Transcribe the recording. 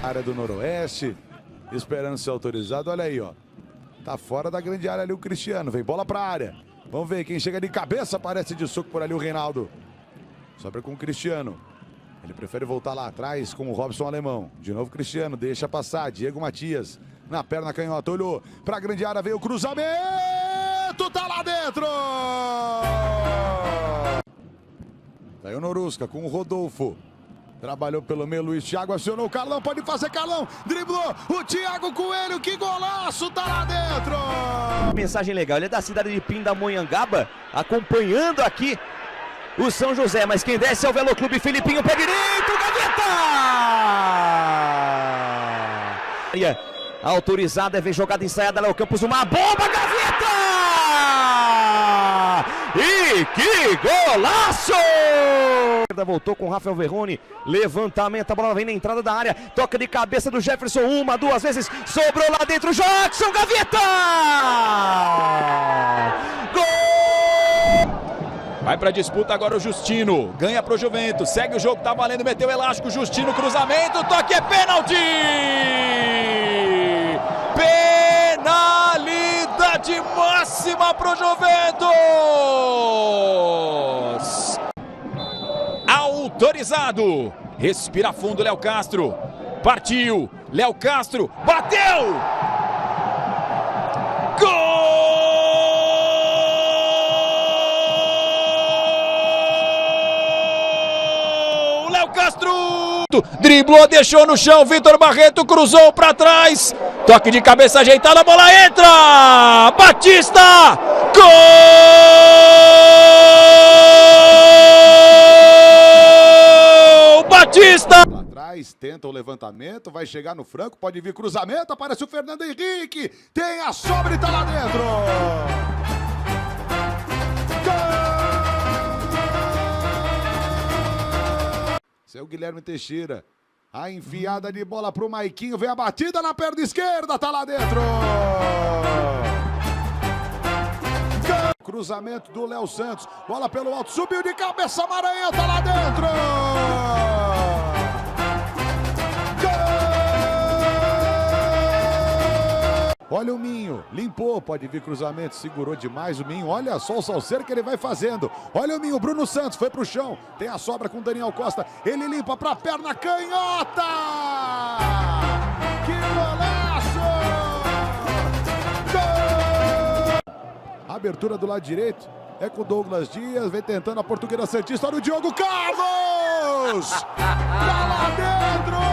Área do Noroeste, esperando ser autorizado. Olha aí, ó. Tá fora da grande área ali o Cristiano. Vem bola pra área. Vamos ver quem chega de cabeça. Aparece de soco por ali o Reinaldo. Sobra com o Cristiano. Ele prefere voltar lá atrás com o Robson Alemão. De novo Cristiano, deixa passar. Diego Matias na perna canhota. Olhou pra grande área, veio o cruzamento. Tá lá dentro! Daí o Norusca com o Rodolfo. Trabalhou pelo meio, Luiz Thiago acionou o Carlão, pode fazer Carlão, driblou o Thiago Coelho, que golaço, tá lá dentro! Mensagem legal, ele é da cidade de Pindamonhangaba, acompanhando aqui o São José, mas quem desce é o Veloclube Filipinho, pé direito, gaveta! Autorizada, vem jogada ensaiada, Léo Campos, uma bomba, gaveta! E que golaço! Voltou com o Rafael Verrone, levantamento, a bola vem na entrada da área, toca de cabeça do Jefferson, uma, duas vezes, sobrou lá dentro, Jackson, gaveta! Gol! Vai pra disputa agora o Justino, ganha pro Juventus, segue o jogo, tá valendo, meteu elástico, Justino, cruzamento, toque é pênalti! Penalidade máxima pro Juventus! Autorizado, respira fundo Léo Castro, partiu, Léo Castro, bateu! Gol! Léo Castro! Driblou, deixou no chão, Vitor Barreto cruzou para trás, toque de cabeça ajeitado, a bola entra! Batista! Gol! Batista! Lá atrás, tenta o levantamento, vai chegar no franco, pode vir cruzamento, aparece o Fernando Henrique, tem a sobra e tá lá dentro! Seu Guilherme Teixeira, a enfiada de bola pro Maiquinho, vem a batida na perna esquerda, tá lá dentro! Cruzamento do Léo Santos, bola pelo alto, subiu de cabeça, Maranhão, tá lá dentro! Olha o Minho, limpou, pode vir cruzamento, segurou demais o Minho, olha só o salseiro que ele vai fazendo, olha o Minho, Bruno Santos foi pro chão, tem a sobra com o Daniel Costa, ele limpa pra perna canhota! Que golaço! Gol! Abertura do lado direito, é com o Douglas Dias, vem tentando a Portuguesa Santista, olha o Diogo Carlos! Tá lá dentro!